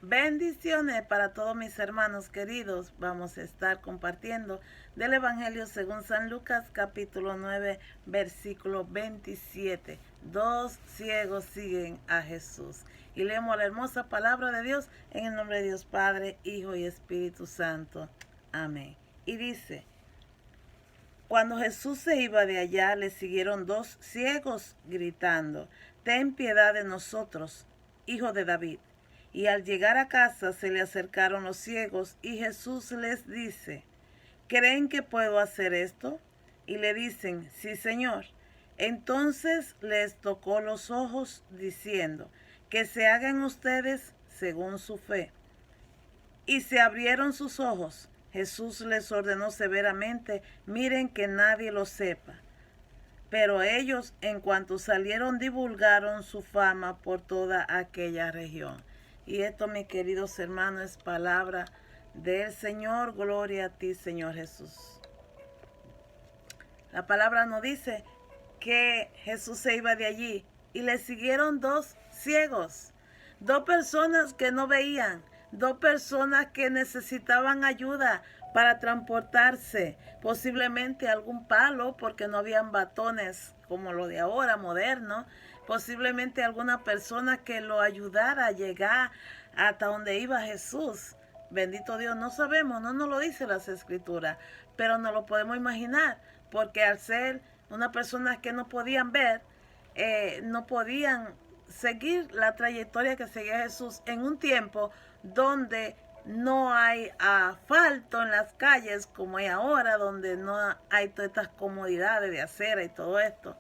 Bendiciones para todos mis hermanos queridos. Vamos a estar compartiendo del Evangelio según San Lucas capítulo 9 versículo 27. Dos ciegos siguen a Jesús. Y leemos la hermosa palabra de Dios en el nombre de Dios Padre, Hijo y Espíritu Santo. Amén. Y dice: cuando Jesús se iba de allá, le siguieron dos ciegos gritando: ten piedad de nosotros, hijo de David. Y al llegar a casa se le acercaron los ciegos y Jesús les dice: ¿creen que puedo hacer esto? Y le dicen: sí, Señor. Entonces les tocó los ojos diciendo: que se hagan ustedes según su fe. Y se abrieron sus ojos. Jesús les ordenó severamente: miren que nadie lo sepa. Pero ellos, en cuanto salieron, divulgaron su fama por toda aquella región. Y esto, mis queridos hermanos, es palabra del Señor. Gloria a ti, Señor Jesús. La palabra nos dice que Jesús se iba de allí y le siguieron dos ciegos, dos personas que no veían, dos personas que necesitaban ayuda para transportarse, posiblemente algún palo, porque no habían batones como lo de ahora, moderno, posiblemente alguna persona que lo ayudara a llegar hasta donde iba Jesús. Bendito Dios, no sabemos, no nos lo dice las escrituras, pero nos lo podemos imaginar, porque al ser una persona que no podían ver, no podían seguir la trayectoria que seguía Jesús en un tiempo donde no hay asfalto en las calles como hay ahora, donde no hay todas estas comodidades de acera y todo esto.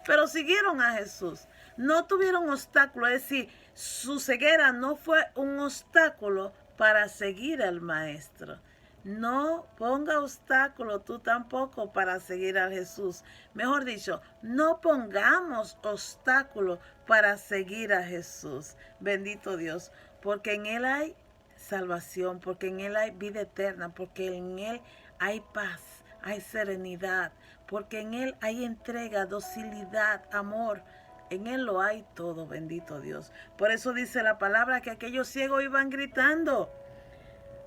Pero siguieron a Jesús, no tuvieron obstáculos, es decir, su ceguera no fue un obstáculo para seguir al Maestro. No ponga obstáculo tú tampoco para seguir a Jesús. Mejor dicho, no pongamos obstáculo para seguir a Jesús. Bendito Dios, porque en Él hay salvación, porque en Él hay vida eterna, porque en Él hay paz, hay serenidad, porque en Él hay entrega, docilidad, amor. En Él lo hay todo, bendito Dios. Por eso dice la palabra que aquellos ciegos iban gritando.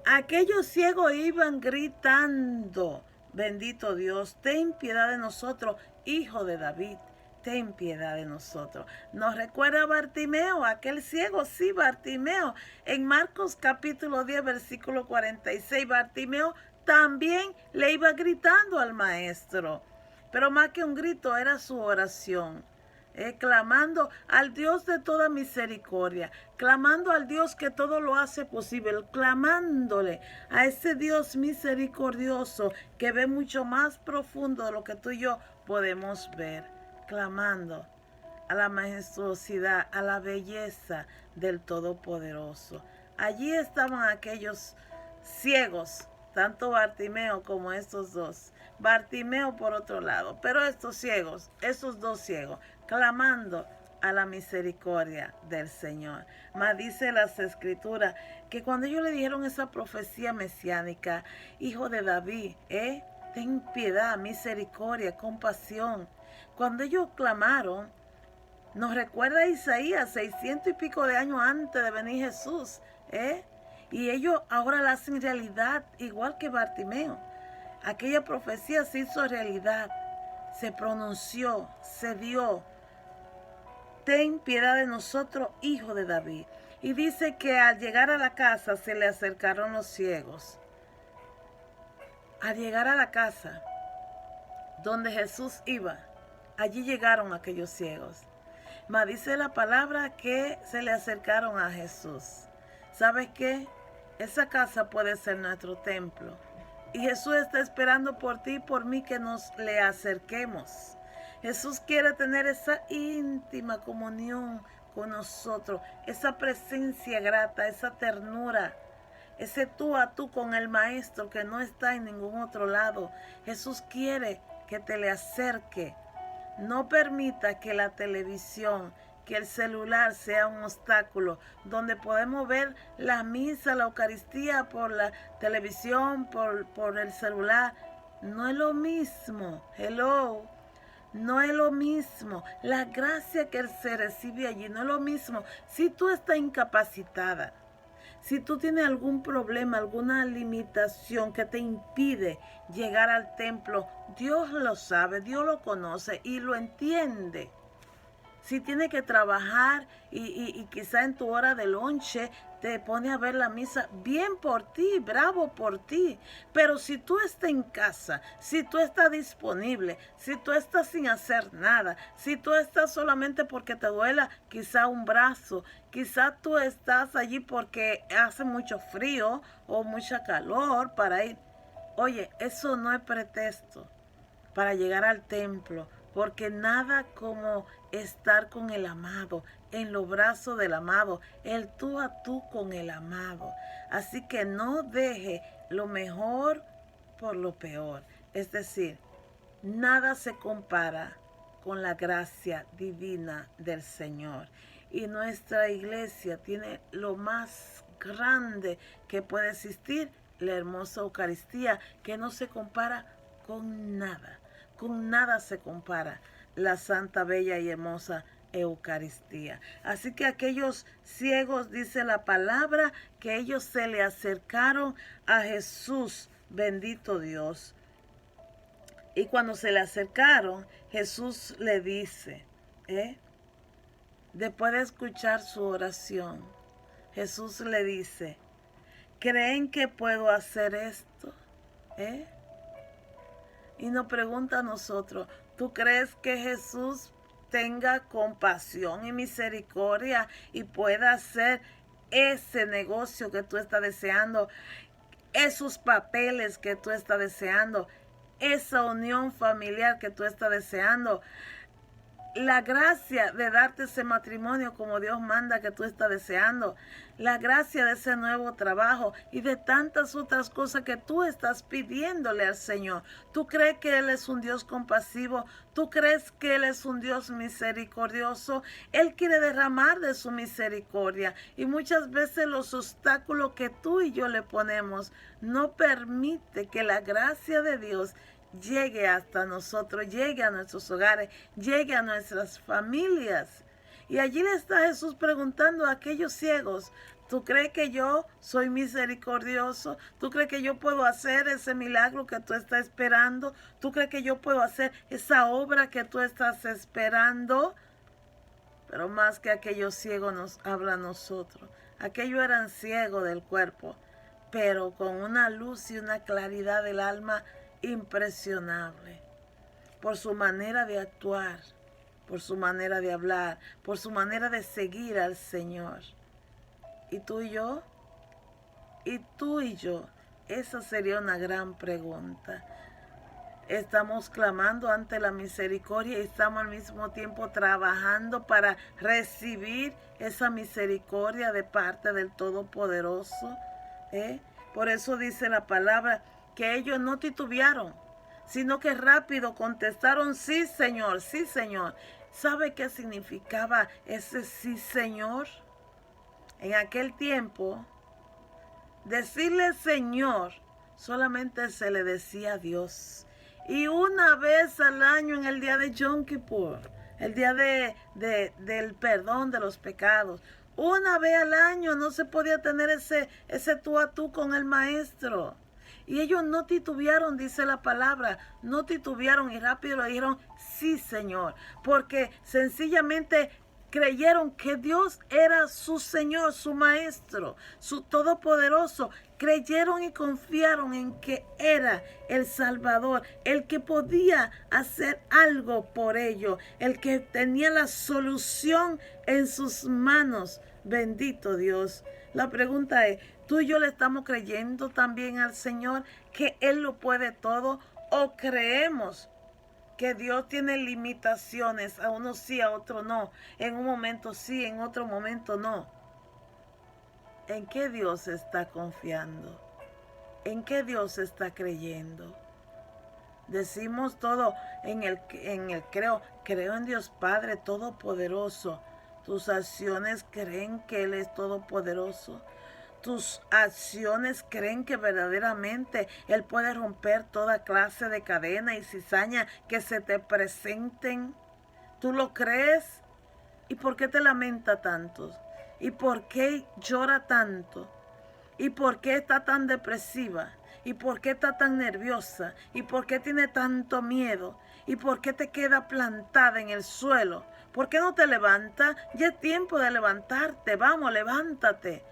Aquellos ciegos iban gritando: bendito Dios, ten piedad de nosotros, hijo de David, ten piedad de nosotros. Nos recuerda a Bartimeo, aquel ciego, sí, Bartimeo. En Marcos capítulo 10, versículo 46, Bartimeo también le iba gritando al Maestro. Pero más que un grito, era su oración. Clamando al Dios de toda misericordia, clamando al Dios que todo lo hace posible, clamándole a ese Dios misericordioso que ve mucho más profundo de lo que tú y yo podemos ver, clamando a la majestuosidad, a la belleza del Todopoderoso. Allí estaban aquellos ciegos, tanto Bartimeo como estos dos. Bartimeo por otro lado, pero estos ciegos, estos dos ciegos, clamando a la misericordia del Señor. Mas dice las escrituras que cuando ellos le dijeron esa profecía mesiánica: hijo de David, ten piedad, misericordia, compasión. Cuando ellos clamaron, nos recuerda a Isaías 600 y pico de años antes de venir Jesús, y ellos ahora la hacen realidad, igual que Bartimeo. Aquella profecía se hizo realidad, se pronunció, se dio. Ten piedad de nosotros, hijo de David. Y dice que al llegar a la casa se le acercaron los ciegos. Al llegar a la casa donde Jesús iba, allí llegaron aquellos ciegos. Mas dice la palabra que se le acercaron a Jesús. ¿Sabes qué? Esa casa puede ser nuestro templo. Y Jesús está esperando por ti y por mí que nos le acerquemos. Jesús quiere tener esa íntima comunión con nosotros, esa presencia grata, esa ternura, ese tú a tú con el Maestro que no está en ningún otro lado. Jesús quiere que te le acerque. No permita que la televisión, que el celular sea un obstáculo, donde podemos ver la misa, la Eucaristía por la televisión, por el celular. No es lo mismo. Hello. No es lo mismo. La gracia que se recibe allí no es lo mismo. Si tú estás incapacitada, Si tú tienes algún problema, alguna limitación que te impide llegar al templo, Dios lo sabe, Dios lo conoce y lo entiende. Si tienes que trabajar y quizá en tu hora de lonche te pone a ver la misa, bien por ti, bravo por ti. Pero si tú estás en casa, si tú estás disponible, si tú estás sin hacer nada, si tú estás solamente porque te duela quizá un brazo, quizá tú estás allí porque hace mucho frío o mucha calor para ir. Oye, eso no es pretexto para llegar al templo, porque nada como estar con el amado, en los brazos del amado, el tú a tú con el amado. Así que no deje lo mejor por lo peor. Es decir, nada se compara con la gracia divina del Señor. Y nuestra iglesia tiene lo más grande que puede existir, la hermosa Eucaristía, que no se compara con nada. Con nada se compara la santa, bella y hermosa Eucaristía. Así que aquellos ciegos, dice la palabra, que ellos se le acercaron a Jesús, bendito Dios. Y cuando se le acercaron, Jesús le dice, después de escuchar su oración, Jesús le dice, ¿creen que puedo hacer esto? Y nos pregunta a nosotros, ¿tú crees que Jesús tenga compasión y misericordia y pueda hacer ese negocio que tú estás deseando, esos papeles que tú estás deseando, esa unión familiar que tú estás deseando, la gracia de darte ese matrimonio como Dios manda que tú estás deseando, la gracia de ese nuevo trabajo y de tantas otras cosas que tú estás pidiéndole al Señor? ¿Tú crees que Él es un Dios compasivo? ¿Tú crees que Él es un Dios misericordioso? Él quiere derramar de su misericordia y muchas veces los obstáculos que tú y yo le ponemos no permite que la gracia de Dios llegue hasta nosotros, llegue a nuestros hogares, llegue a nuestras familias. Y allí le está Jesús preguntando a aquellos ciegos, ¿tú crees que yo soy misericordioso? ¿Tú crees que yo puedo hacer ese milagro que tú estás esperando? ¿Tú crees que yo puedo hacer esa obra que tú estás esperando? Pero más que aquellos ciegos nos habla a nosotros. Aquellos eran ciegos del cuerpo, pero con una luz y una claridad del alma impresionable, por su manera de actuar, por su manera de hablar, por su manera de seguir al Señor. ¿Y tú y yo? ¿Y tú y yo? Esa sería una gran pregunta. Estamos clamando ante la misericordia y estamos al mismo tiempo trabajando para recibir esa misericordia de parte del Todopoderoso. Por eso dice la palabra que ellos no titubearon, sino que rápido contestaron, sí, Señor, sí, Señor. ¿Sabe qué significaba ese sí, Señor? En aquel tiempo, decirle Señor solamente se le decía a Dios. Y una vez al año en el día de Yom Kippur, el día del perdón de los pecados, una vez al año no se podía tener ese tú a tú con el maestro. Y ellos no titubearon, dice la palabra, no titubearon y rápido le dijeron, sí, Señor, porque sencillamente creyeron que Dios era su Señor, su Maestro, su Todopoderoso. Creyeron y confiaron en que era el Salvador, el que podía hacer algo por ellos, el que tenía la solución en sus manos. Bendito Dios. La pregunta es, ¿tú y yo le estamos creyendo también al Señor que Él lo puede todo? ¿O creemos que Dios tiene limitaciones? A unos sí, a otros no. En un momento sí, en otro momento no. ¿En qué Dios está confiando? ¿En qué Dios está creyendo? Decimos todo en el creo en Dios Padre Todopoderoso. Tus acciones creen que Él es todopoderoso. Tus acciones creen que verdaderamente Él puede romper toda clase de cadena y cizaña que se te presenten. ¿Tú lo crees? ¿Y por qué te lamenta tanto? ¿Y por qué llora tanto? ¿Y por qué está tan depresiva? ¿Y por qué está tan nerviosa? ¿Y por qué tiene tanto miedo? ¿Y por qué te queda plantada en el suelo? ¿Por qué no te levantas? Ya es tiempo de levantarte. Vamos, levántate.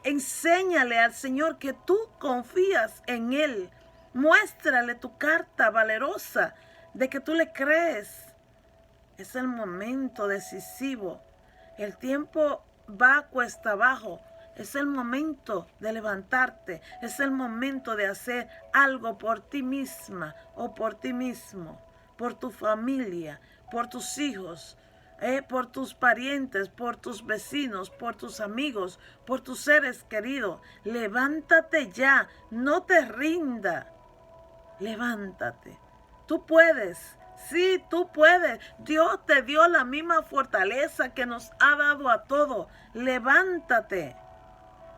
Enséñale al Señor que tú confías en Él. Muéstrale tu carta valerosa de que tú le crees. Es el momento decisivo. El tiempo va cuesta abajo. Es el momento de levantarte. Es el momento de hacer algo por ti misma o por ti mismo, por tu familia, por tus hijos, por tus parientes, por tus vecinos, por tus amigos, por tus seres queridos. Levántate ya, no te rinda. Levántate. Tú puedes. Sí, tú puedes. Dios te dio la misma fortaleza que nos ha dado a todos. Levántate.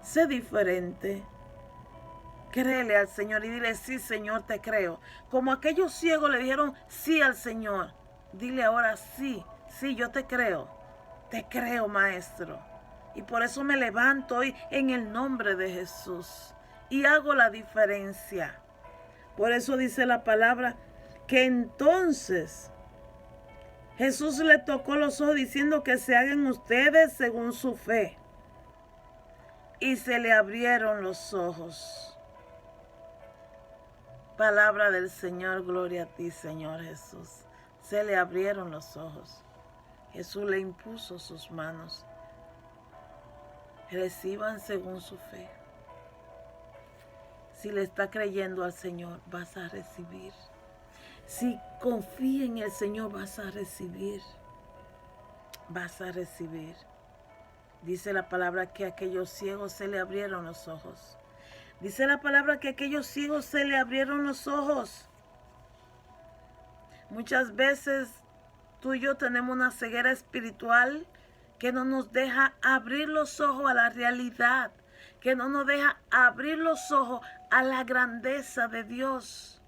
Sé diferente. Créele al Señor y dile, sí, Señor, te creo. Como aquellos ciegos le dijeron sí al Señor. Dile ahora sí, sí, yo te creo. Te creo, Maestro. Y por eso me levanto hoy en el nombre de Jesús. Y hago la diferencia. Por eso dice la palabra que entonces Jesús le tocó los ojos diciendo que se hagan ustedes según su fe. Y se le abrieron los ojos. Palabra del Señor, gloria a ti, Señor Jesús. Se le abrieron los ojos. Jesús le impuso sus manos. Reciban según su fe. Si le está creyendo al Señor, vas a recibir. Si confía en el Señor, vas a recibir. Vas a recibir. Dice la palabra que a aquellos ciegos se le abrieron los ojos. Dice la palabra que a aquellos ciegos se le abrieron los ojos. Muchas veces tú y yo tenemos una ceguera espiritual que no nos deja abrir los ojos a la realidad, que no nos deja abrir los ojos a la grandeza de Dios.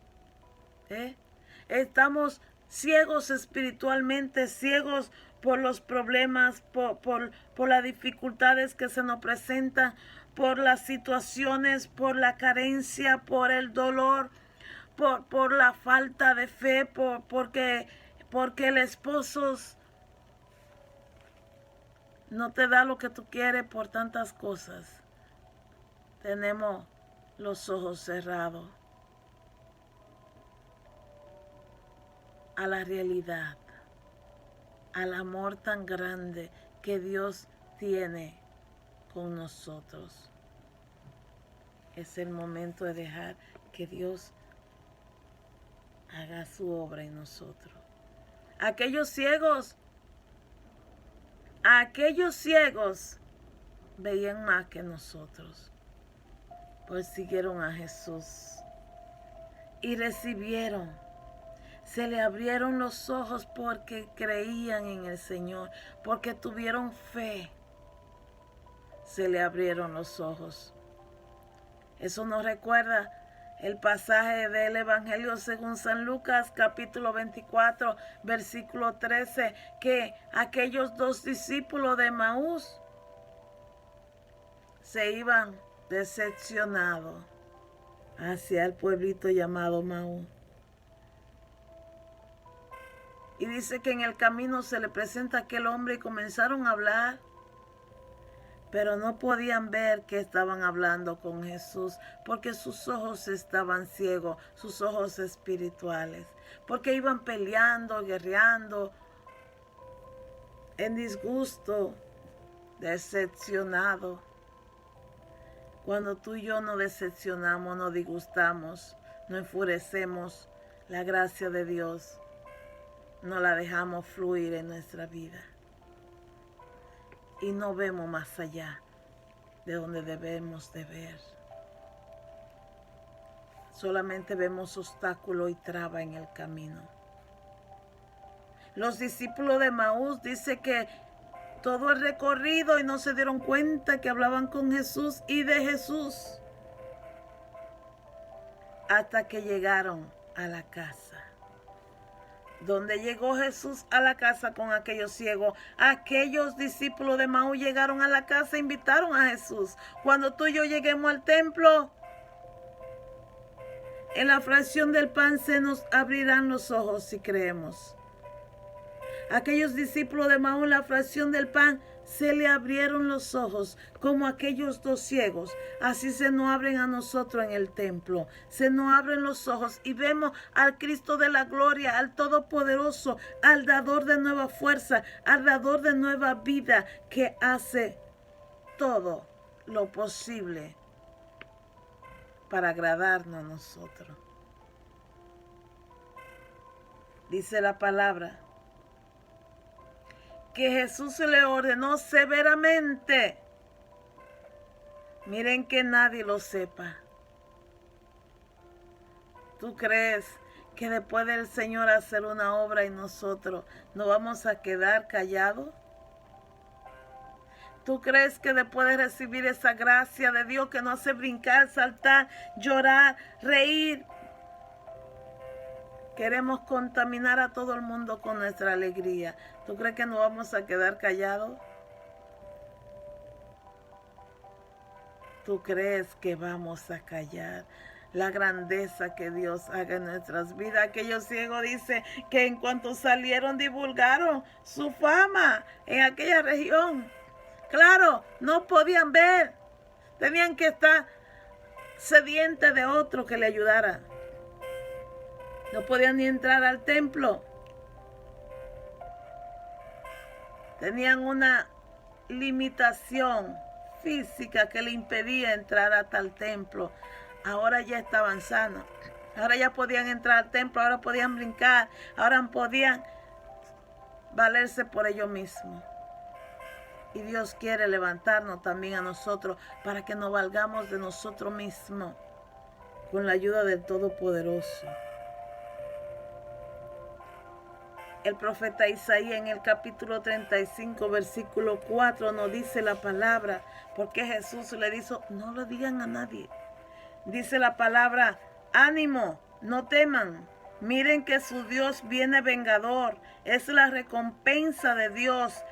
Estamos ciegos espiritualmente, ciegos por los problemas, por las dificultades que se nos presentan, por las situaciones, por la carencia, por el dolor, por la falta de fe, porque el esposo no te da lo que tú quieres por tantas cosas. Tenemos los ojos cerrados a la realidad, al amor tan grande que Dios tiene con nosotros. Es el momento de dejar que Dios haga su obra en nosotros. Aquellos ciegos veían más que nosotros, pues siguieron a Jesús y recibieron. Se le abrieron los ojos porque creían en el Señor, porque tuvieron fe. Se le abrieron los ojos. Eso nos recuerda el pasaje del Evangelio según San Lucas, capítulo 24, versículo 13, que aquellos 2 discípulos de Emaús se iban decepcionados hacia el pueblito llamado Emaús. Y dice que en el camino se le presenta aquel hombre y comenzaron a hablar, pero no podían ver que estaban hablando con Jesús, porque sus ojos estaban ciegos, sus ojos espirituales, porque iban peleando, guerreando, en disgusto, decepcionados. Cuando tú y yo nos decepcionamos, nos disgustamos, nos enfurecemos, la gracia de Dios no la dejamos fluir en nuestra vida. Y no vemos más allá de donde debemos de ver. Solamente vemos obstáculo y traba en el camino. Los discípulos de Emaús dice que todo el recorrido y no se dieron cuenta que hablaban con Jesús y de Jesús hasta que llegaron a la casa. Donde llegó Jesús a la casa con aquellos ciegos, aquellos discípulos de Maús llegaron a la casa e invitaron a Jesús. Cuando tú y yo lleguemos al templo, en la fracción del pan se nos abrirán los ojos si creemos. Aquellos discípulos de Maús, la fracción del pan, se le abrieron los ojos como aquellos dos ciegos. Así se nos abren a nosotros en el templo. Se nos abren los ojos y vemos al Cristo de la gloria, al Todopoderoso, al dador de nueva fuerza, al dador de nueva vida, que hace todo lo posible para agradarnos a nosotros. Dice la palabra que Jesús le ordenó severamente. Miren que nadie lo sepa. ¿Tú crees que después del Señor hacer una obra en nosotros nos vamos a quedar callados? ¿Tú crees que después de recibir esa gracia de Dios que nos hace brincar, saltar, llorar, reír, queremos contaminar a todo el mundo con nuestra alegría? ¿Tú crees que nos vamos a quedar callados? ¿Tú crees que vamos a callar la grandeza que Dios haga en nuestras vidas? Aquellos ciegos dice que en cuanto salieron divulgaron su fama en aquella región. Claro, no podían ver. Tenían que estar sedientes de otro que le ayudara. No podían ni entrar al templo. Tenían una limitación física que le impedía entrar hasta el templo. Ahora ya estaban sanos. Ahora ya podían entrar al templo. Ahora podían brincar. Ahora podían valerse por ellos mismos. Y Dios quiere levantarnos también a nosotros para que nos valgamos de nosotros mismos con la ayuda del Todopoderoso. El profeta Isaías en el capítulo 35, versículo 4 nos dice la palabra, porque Jesús le dijo, no lo digan a nadie. Dice la palabra, ánimo, no teman, miren que su Dios viene vengador, es la recompensa de Dios.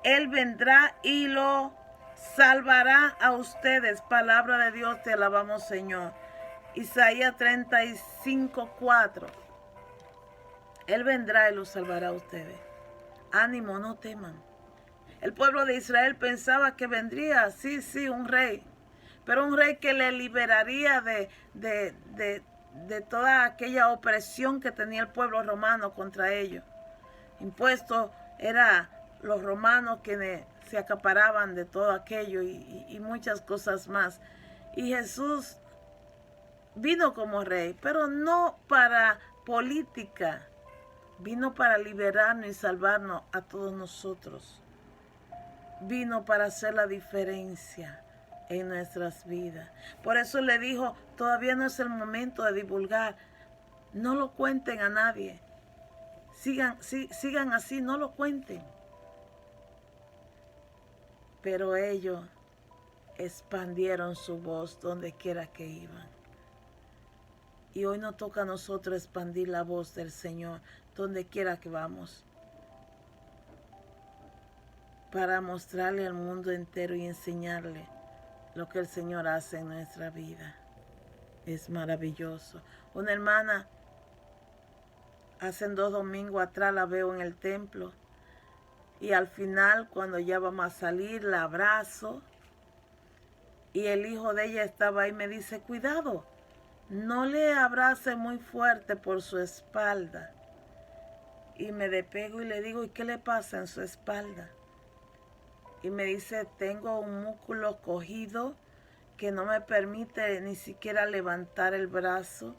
Él vendrá y lo salvará a ustedes. Palabra de Dios, te alabamos, Señor. Isaías 35, 4. Él vendrá y los salvará a ustedes. Ánimo, no teman. El pueblo de Israel pensaba que vendría, sí, un rey. Pero un rey que le liberaría de toda aquella opresión que tenía el pueblo romano contra ellos. Impuesto era los romanos quienes se acaparaban de todo aquello y muchas cosas más. Y Jesús vino como rey, pero no para política. Vino para liberarnos y salvarnos a todos nosotros. Vino para hacer la diferencia en nuestras vidas. Por eso le dijo, todavía no es el momento de divulgar. No lo cuenten a nadie. Sigan así, no lo cuenten. Pero ellos expandieron su voz donde quiera que iban. Y hoy nos toca a nosotros expandir la voz del Señor donde quiera que vamos, para mostrarle al mundo entero y enseñarle lo que el Señor hace en nuestra vida. Es maravilloso. Una hermana, hace 2 domingos atrás la veo en el templo, y al final, cuando ya vamos a salir, la abrazo, y el hijo de ella estaba ahí, me dice, cuidado, no le abrace muy fuerte por su espalda. Y me despego y le digo, ¿y qué le pasa en su espalda? Y me dice, tengo un músculo cogido que no me permite ni siquiera levantar el brazo.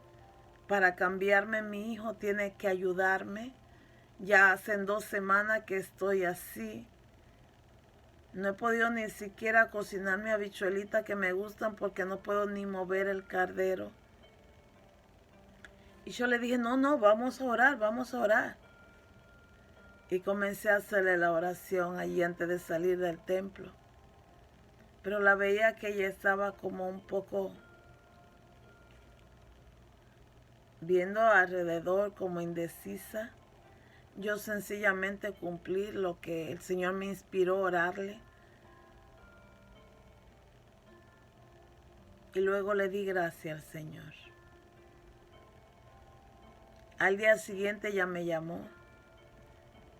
Para cambiarme, mi hijo tiene que ayudarme. Ya hace 2 semanas que estoy así. No he podido ni siquiera cocinar mi habichuelita que me gustan porque no puedo ni mover el cardero. Y yo le dije, no, vamos a orar. Y comencé a hacerle la oración allí antes de salir del templo. Pero la veía que ella estaba como un poco viendo alrededor, como indecisa. yo sencillamente cumplí lo que el Señor me inspiró a orarle. Y luego le di gracias al Señor. Al día siguiente ella me llamó,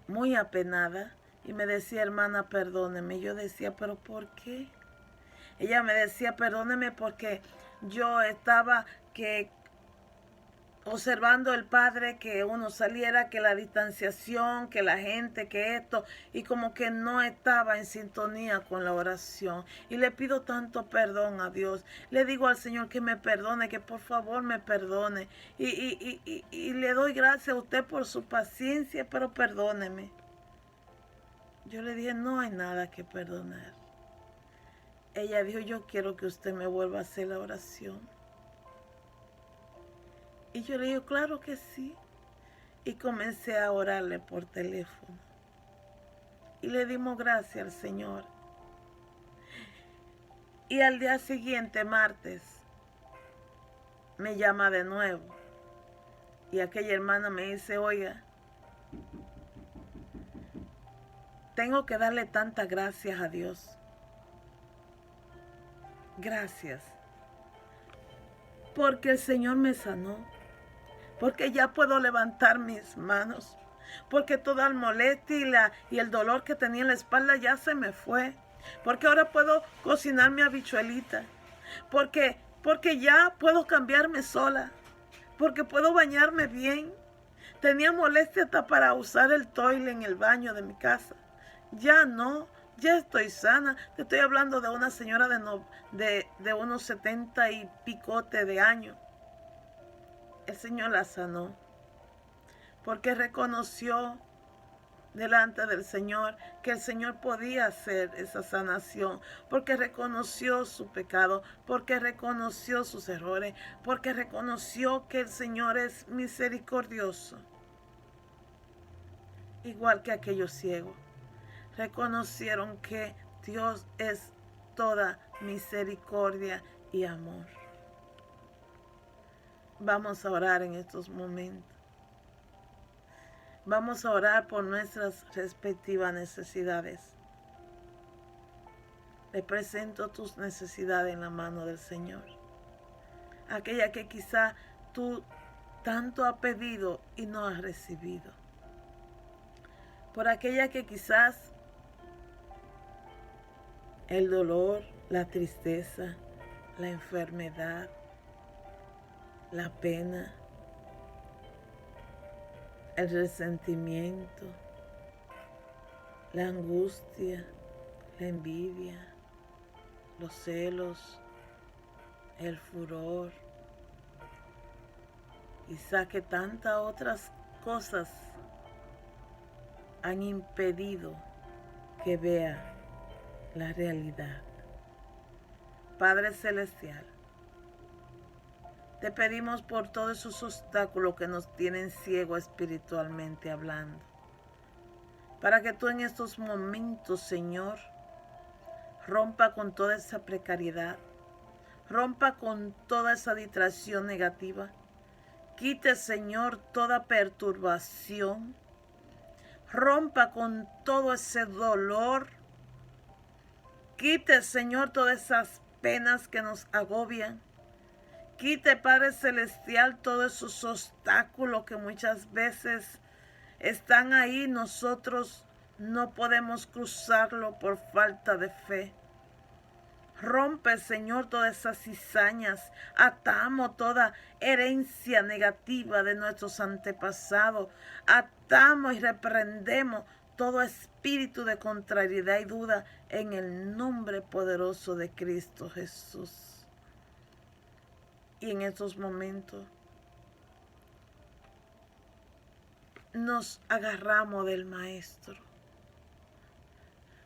muy apenada, y me decía, hermana, perdóneme. Yo decía, ¿pero por qué? Ella me decía, perdóneme porque yo estaba observando el Padre que uno saliera, que la distanciación, que la gente, que esto, y como que no estaba en sintonía con la oración. Y le pido tanto perdón a Dios. Le digo al Señor que me perdone, que por favor me perdone. Y le doy gracias a usted por su paciencia, pero perdóneme. Yo le dije, no hay nada que perdonar. Ella dijo, yo quiero que usted me vuelva a hacer la oración. Y yo le digo, claro que sí. Y comencé a orarle por teléfono. Y le dimos gracias al Señor. Y al día siguiente, martes, me llama de nuevo. Y aquella hermana me dice, oiga, tengo que darle tantas gracias a Dios. Gracias. Porque el Señor me sanó. Porque ya puedo levantar mis manos. Porque toda la molestia y el dolor que tenía en la espalda ya se me fue. Porque ahora puedo cocinar mi habichuelita. Porque ya puedo cambiarme sola. Porque puedo bañarme bien. Tenía molestia hasta para usar el toile en el baño de mi casa. Ya no, ya estoy sana. Te estoy hablando de una señora de unos 70 y picote de años. El Señor la sanó, porque reconoció delante del Señor que el Señor podía hacer esa sanación, porque reconoció su pecado, porque reconoció sus errores, porque reconoció que el Señor es misericordioso. Igual que aquellos ciegos, reconocieron que Dios es toda misericordia y amor. Vamos a orar en estos momentos. Vamos a orar por nuestras respectivas necesidades. Le presento tus necesidades en la mano del Señor. Aquella que quizá tú tanto has pedido y no has recibido. Por aquella que quizás el dolor, la tristeza, la enfermedad, la pena, el resentimiento, la angustia, la envidia, los celos, el furor, quizá que tantas otras cosas han impedido que vea la realidad. Padre Celestial, te pedimos por todos esos obstáculos que nos tienen ciegos espiritualmente hablando, para que tú en estos momentos, Señor, rompa con toda esa precariedad, rompa con toda esa distracción negativa, quite, Señor, toda perturbación, rompa con todo ese dolor, quite, Señor, todas esas penas que nos agobian. Quite, Padre Celestial, todos esos obstáculos que muchas veces están ahí. Nosotros no podemos cruzarlo por falta de fe. Rompe, Señor, todas esas cizañas. Atamos toda herencia negativa de nuestros antepasados. Atamos y reprendemos todo espíritu de contrariedad y duda en el nombre poderoso de Cristo Jesús. Y en estos momentos nos agarramos del Maestro.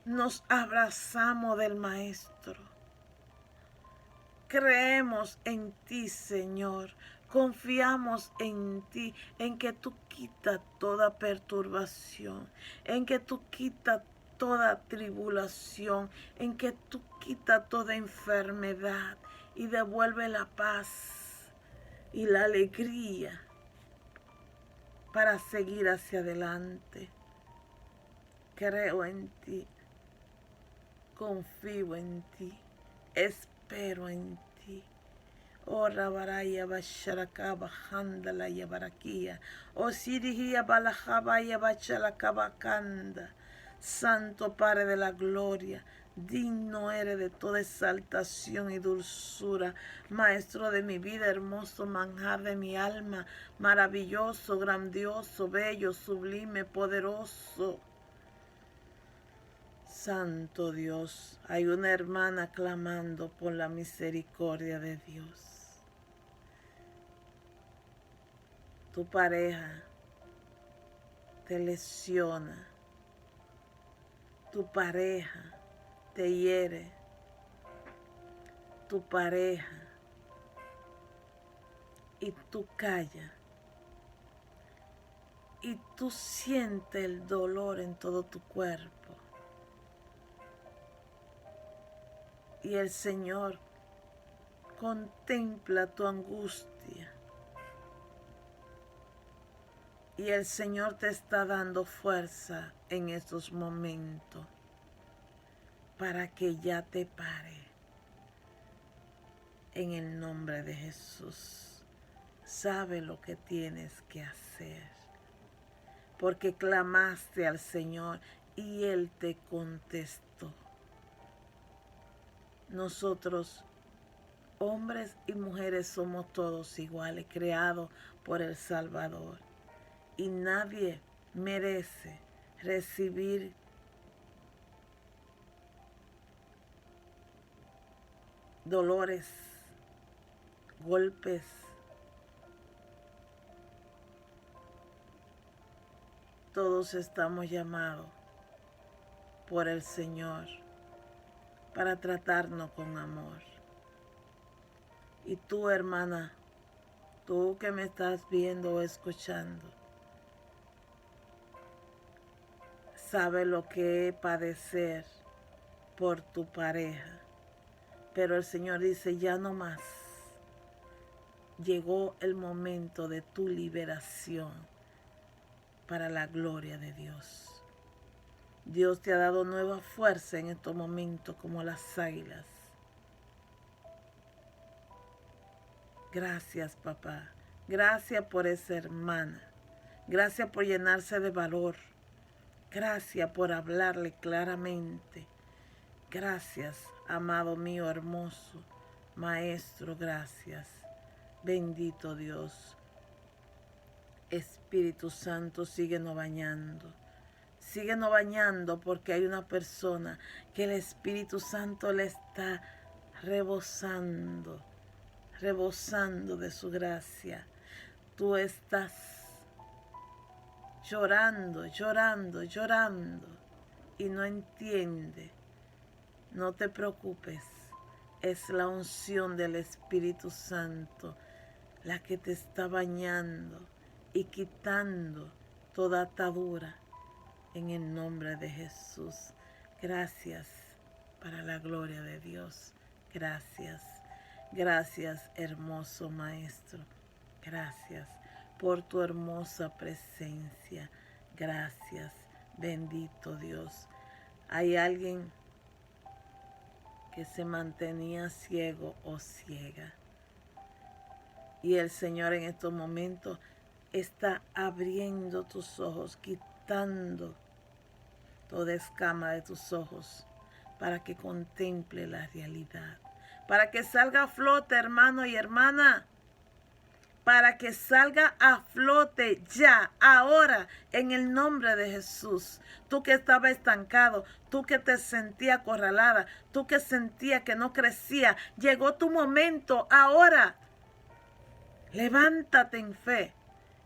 Nos abrazamos del Maestro. Creemos en ti, Señor. Confiamos en ti, en que tú quitas toda perturbación, en que tú quitas toda tribulación, en que tú quitas toda enfermedad y devuelve la paz y la alegría para seguir hacia adelante. Creo en ti, confío en ti, espero en ti. Oh Rabaraya Basharakaba Handala Yabarakia. Oh Sirihia Balajabaya Bachalakabakanda. Santo Padre de la Gloria, digno eres de toda exaltación y dulzura, Maestro de mi vida, hermoso manjar de mi alma, maravilloso, grandioso, bello, sublime, poderoso. Santo Dios, hay una hermana clamando por la misericordia de Dios. Tu pareja te lesiona, tu pareja te hiere, tu pareja, y tú callas, y tú sientes el dolor en todo tu cuerpo. Y el Señor contempla tu angustia. Y el Señor te está dando fuerza en estos momentos para que ya te pare. En el nombre de Jesús, sabe lo que tienes que hacer. Porque clamaste al Señor y Él te contestó. Nosotros, hombres y mujeres, somos todos iguales, creados por el Salvador. Y nadie merece recibir dolores, golpes, todos estamos llamados por el Señor para tratarnos con amor. Y tú, hermana, tú que me estás viendo o escuchando, sabes lo que es padecer por tu pareja. Pero el Señor dice, ya no más. Llegó el momento de tu liberación para la gloria de Dios. Dios te ha dado nueva fuerza en estos momentos como las águilas. Gracias, papá. Gracias por esa hermana. Gracias por llenarse de valor. Gracias por hablarle claramente. Gracias, amado mío hermoso. Maestro, gracias. Bendito Dios. Espíritu Santo, síguenos bañando. Síguenos bañando porque hay una persona que el Espíritu Santo le está rebosando de su gracia. Tú estás llorando y no entiende. No te preocupes, es la unción del Espíritu Santo la que te está bañando y quitando toda atadura en el nombre de Jesús. Gracias para la gloria de Dios. Gracias. Gracias, hermoso Maestro. Gracias por tu hermosa presencia. Gracias, bendito Dios. Hay alguien que se mantenía ciego o ciega. Y el Señor en estos momentos está abriendo tus ojos, quitando toda escama de tus ojos para que contemple la realidad. Para que salga a flote, hermano y hermana. Para que salga a flote ya, ahora, en el nombre de Jesús. Tú que estabas estancado, tú que te sentías acorralada, tú que sentías que no crecía, llegó tu momento ahora. Levántate en fe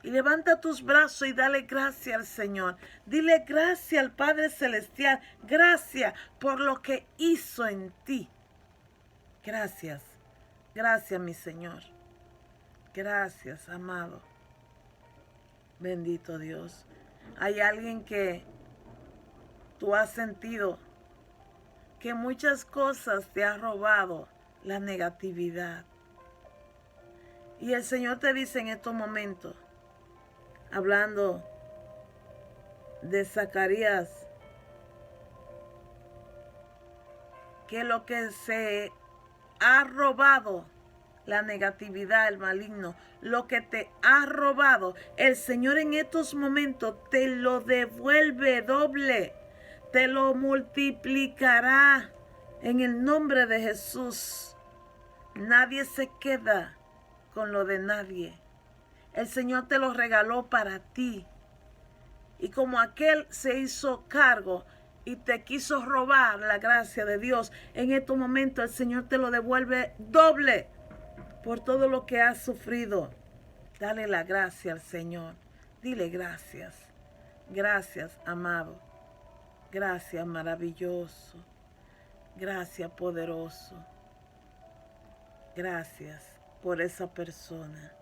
y levanta tus brazos y dale gracias al Señor. Dile gracias al Padre Celestial, gracias por lo que hizo en ti. Gracias, gracias mi Señor. Gracias, amado. Bendito Dios. Hay alguien que tú has sentido que muchas cosas te ha robado la negatividad. Y el Señor te dice en estos momentos, hablando de Zacarías, que lo que se ha robado, la negatividad, el maligno, lo que te ha robado, el Señor en estos momentos te lo devuelve doble, te lo multiplicará en el nombre de Jesús. Nadie se queda con lo de nadie. El Señor te lo regaló para ti. Y como aquel se hizo cargo y te quiso robar la gracia de Dios, en estos momentos el Señor te lo devuelve doble por todo lo que has sufrido. Dale la gracia al Señor. Dile gracias. Gracias, amado. Gracias, maravilloso. Gracias, poderoso. Gracias por esa persona.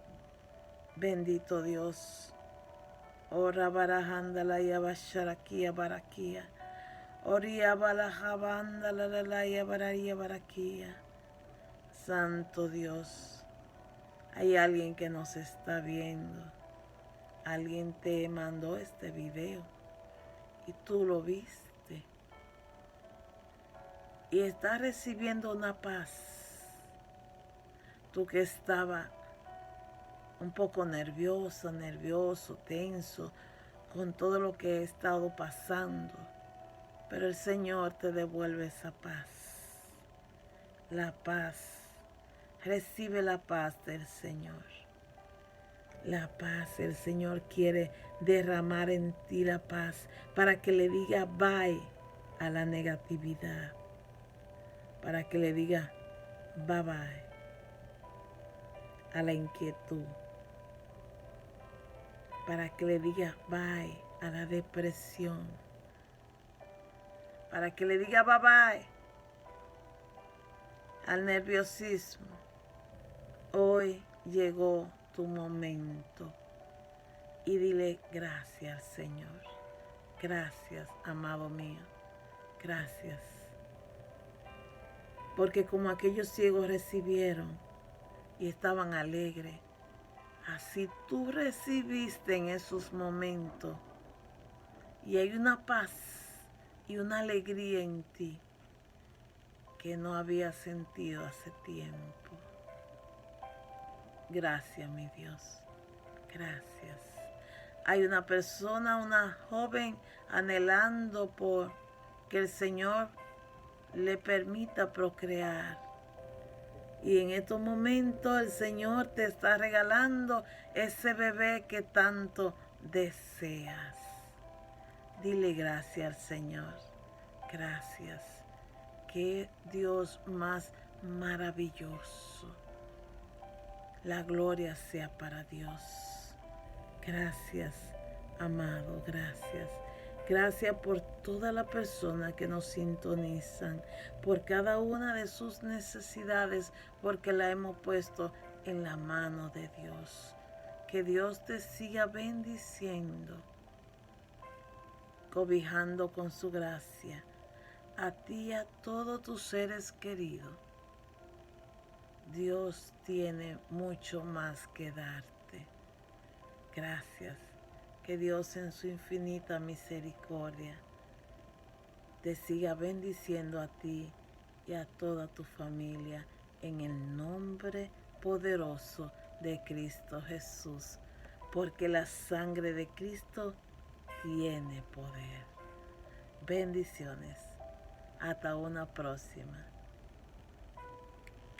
Bendito Dios. Ora barajandala y abasharakia barakia. Oria balajabandala la y bararia barakia. Santo Dios. Hay alguien que nos está viendo. Alguien te mandó este video y tú lo viste. Y estás recibiendo una paz. Tú que estaba un poco nervioso, tenso, con todo lo que he estado pasando. Pero el Señor te devuelve esa paz. La paz. Recibe la paz del Señor. La paz, el Señor quiere derramar en ti la paz para que le diga bye a la negatividad. Para que le diga bye bye a la inquietud. Para que le diga bye a la depresión. Para que le diga bye bye al nerviosismo. Hoy llegó tu momento y dile gracias, Señor. Gracias, amado mío. Gracias. Porque como aquellos ciegos recibieron y estaban alegres, así tú recibiste en esos momentos. Y hay una paz y una alegría en ti que no había sentido hace tiempo. Gracias, mi Dios. Gracias. Hay una persona, una joven, anhelando por que el Señor le permita procrear. Y en estos momentos el Señor te está regalando ese bebé que tanto deseas. Dile gracias al Señor. Gracias. Qué Dios más maravilloso. La gloria sea para Dios. Gracias, amado, gracias. Gracias por toda la persona que nos sintonizan, por cada una de sus necesidades, porque la hemos puesto en la mano de Dios. Que Dios te siga bendiciendo, cobijando con su gracia a ti y a todos tus seres queridos. Dios tiene mucho más que darte. Gracias. Que Dios en su infinita misericordia te siga bendiciendo a ti y a toda tu familia en el nombre poderoso de Cristo Jesús. Porque la sangre de Cristo tiene poder. Bendiciones. Hasta una próxima.